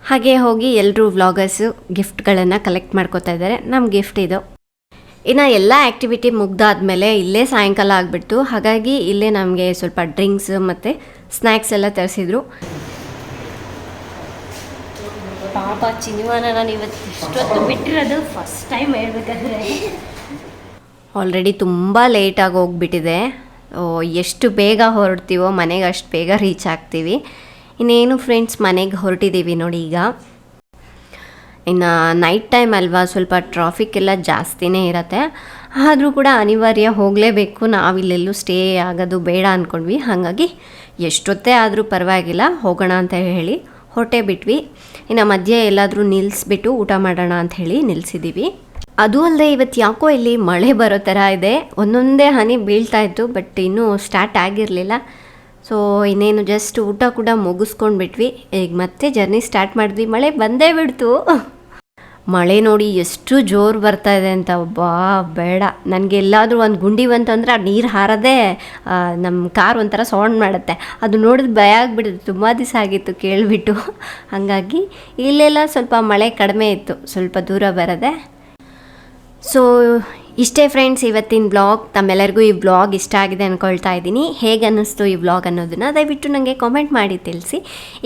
ಹಾಗೆ ಹೋಗಿ ಎಲ್ಲರೂ ವ್ಲಾಗರ್ಸು ಗಿಫ್ಟ್ಗಳನ್ನು ಕಲೆಕ್ಟ್ ಮಾಡ್ಕೋತಾ ಇದ್ದಾರೆ. ನಮ್ಮ ಗಿಫ್ಟ್ ಇದು. ಇನ್ನು ಎಲ್ಲ ಆ್ಯಕ್ಟಿವಿಟಿ ಮುಗ್ದಾದ್ಮೇಲೆ ಇಲ್ಲೇ ಸಾಯಂಕಾಲ ಆಗಿಬಿಡ್ತು. ಹಾಗಾಗಿ ಇಲ್ಲೇ ನಮಗೆ ಸ್ವಲ್ಪ ಡ್ರಿಂಕ್ಸ್ ಮತ್ತು ಸ್ನ್ಯಾಕ್ಸ್ ಎಲ್ಲ ತರಿಸಿದ್ರು. ಪಾಪ ಚಿನಿಮಾನ ನಾನು ಇವತ್ತು ಇಷ್ಟೊತ್ತು ಬಿಟ್ಟಿರೋದು ಫಸ್ಟ್ ಟೈಮ್ ಹೇಳ್ಬೇಕಾದ್ರೆ. ಆಲ್ರೆಡಿ ತುಂಬ ಲೇಟಾಗಿ ಹೋಗ್ಬಿಟ್ಟಿದೆ. ಎಷ್ಟು ಬೇಗ ಹೊರಡ್ತೀವೋ ಮನೆಗೆ ಅಷ್ಟು ಬೇಗ ರೀಚ್ ಆಗ್ತೀವಿ. ಇನ್ನೇನು ಫ್ರೆಂಡ್ಸ್, ಮನೆಗೆ ಹೊರಟಿದ್ದೀವಿ ನೋಡಿ ಈಗ. ಇನ್ನು ನೈಟ್ ಟೈಮ್ ಅಲ್ವಾ, ಸ್ವಲ್ಪ ಟ್ರಾಫಿಕ್ ಎಲ್ಲ ಜಾಸ್ತಿನೇ ಇರುತ್ತೆ. ಆದರೂ ಕೂಡ ಅನಿವಾರ್ಯ ಹೋಗಲೇಬೇಕು. ನಾವಿಲ್ಲೆಲ್ಲೂ ಸ್ಟೇ ಆಗೋದು ಬೇಡ ಅಂದ್ಕೊಂಡ್ವಿ. ಹಾಗಾಗಿ ಎಷ್ಟೊತ್ತೇ ಆದರೂ ಪರವಾಗಿಲ್ಲ ಹೋಗೋಣ ಅಂತ ಹೇಳಿ ಹೊರಟೇ ಬಿಟ್ವಿ. ಇನ್ನು ಮಧ್ಯೆ ಎಲ್ಲಾದರೂ ನಿಲ್ಲಿಸ್ಬಿಟ್ಟು ಊಟ ಮಾಡೋಣ ಅಂಥೇಳಿ ನಿಲ್ಲಿಸಿದ್ದೀವಿ. ಅದು ಅಲ್ಲದೆ ಇವತ್ತು ಯಾಕೋ ಇಲ್ಲಿ ಮಳೆ ಬರೋ ಥರ ಇದೆ. ಒಂದೊಂದೇ ಹನಿ ಬೀಳ್ತಾ ಇತ್ತು, ಬಟ್ ಇನ್ನೂ ಸ್ಟಾರ್ಟ್ ಆಗಿರಲಿಲ್ಲ. ಸೊ ಇನ್ನೇನು ಜಸ್ಟ್ ಊಟ ಕೂಡ ಮುಗಿಸ್ಕೊಂಡ್ಬಿಟ್ವಿ. ಈಗ ಮತ್ತೆ ಜರ್ನಿ ಸ್ಟಾರ್ಟ್ ಮಾಡಿದ್ವಿ. ಮಳೆ ಬಂದೇ ಬಿಡ್ತು. ಮಳೆ ನೋಡಿ ಎಷ್ಟು ಜೋರು ಬರ್ತಾ ಇದೆ ಅಂತ. ಬೇಡ, ನನಗೆ ಎಲ್ಲಾದರೂ ಒಂದು ಗುಂಡಿ ಬಂತಂದ್ರೆ ಆ ನೀರು ಹಾರದೆ ನಮ್ಮ ಕಾರ್ ಒಂಥರ ಸೌಂಡ್ ಮಾಡುತ್ತೆ. ಅದು ನೋಡಿದ್ರೆ ಭಯ ಆಗಿಬಿಡುತ್ತೆ. ತುಂಬ ದಿವಸ ಆಗಿತ್ತು ಕೇಳಿಬಿಟ್ಟು. ಹಾಗಾಗಿ ಇಲ್ಲೆಲ್ಲ ಸ್ವಲ್ಪ ಮಳೆ ಕಡಿಮೆ ಇತ್ತು, ಸ್ವಲ್ಪ ದೂರ ಬರದೆ. ಸೊ ಇಷ್ಟೇ ಫ್ರೆಂಡ್ಸ್ ಇವತ್ತಿನ ಬ್ಲಾಗ್. ತಮ್ಮೆಲ್ಲರಿಗೂ ಈ ಬ್ಲಾಗ್ ಇಷ್ಟ ಆಗಿದೆ ಅಂದ್ಕೊಳ್ತಾ ಇದ್ದೀನಿ. ಹೇಗೆ ಅನ್ನಿಸ್ತು ಈ ಬ್ಲಾಗ್ ಅನ್ನೋದನ್ನು ದಯವಿಟ್ಟು ನನಗೆ ಕಾಮೆಂಟ್ ಮಾಡಿ ತಿಳಿಸಿ.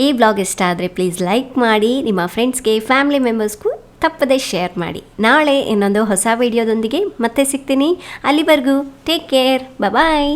ಈ ಬ್ಲಾಗ್ ಇಷ್ಟ ಆದರೆ ಪ್ಲೀಸ್ ಲೈಕ್ ಮಾಡಿ, ನಿಮ್ಮ ಫ್ರೆಂಡ್ಸ್ಗೆ, ಫ್ಯಾಮಿಲಿ ಮೆಂಬರ್ಸ್ಗೂ ತಪ್ಪದೇ ಶೇರ್ ಮಾಡಿ. ನಾಳೆ ಇನ್ನೊಂದು ಹೊಸ ವಿಡಿಯೋದೊಂದಿಗೆ ಮತ್ತೆ ಸಿಗ್ತೀನಿ. ಅಲ್ಲಿವರೆಗೂ ಟೇಕ್ ಕೇರ್, ಬಾಯ್.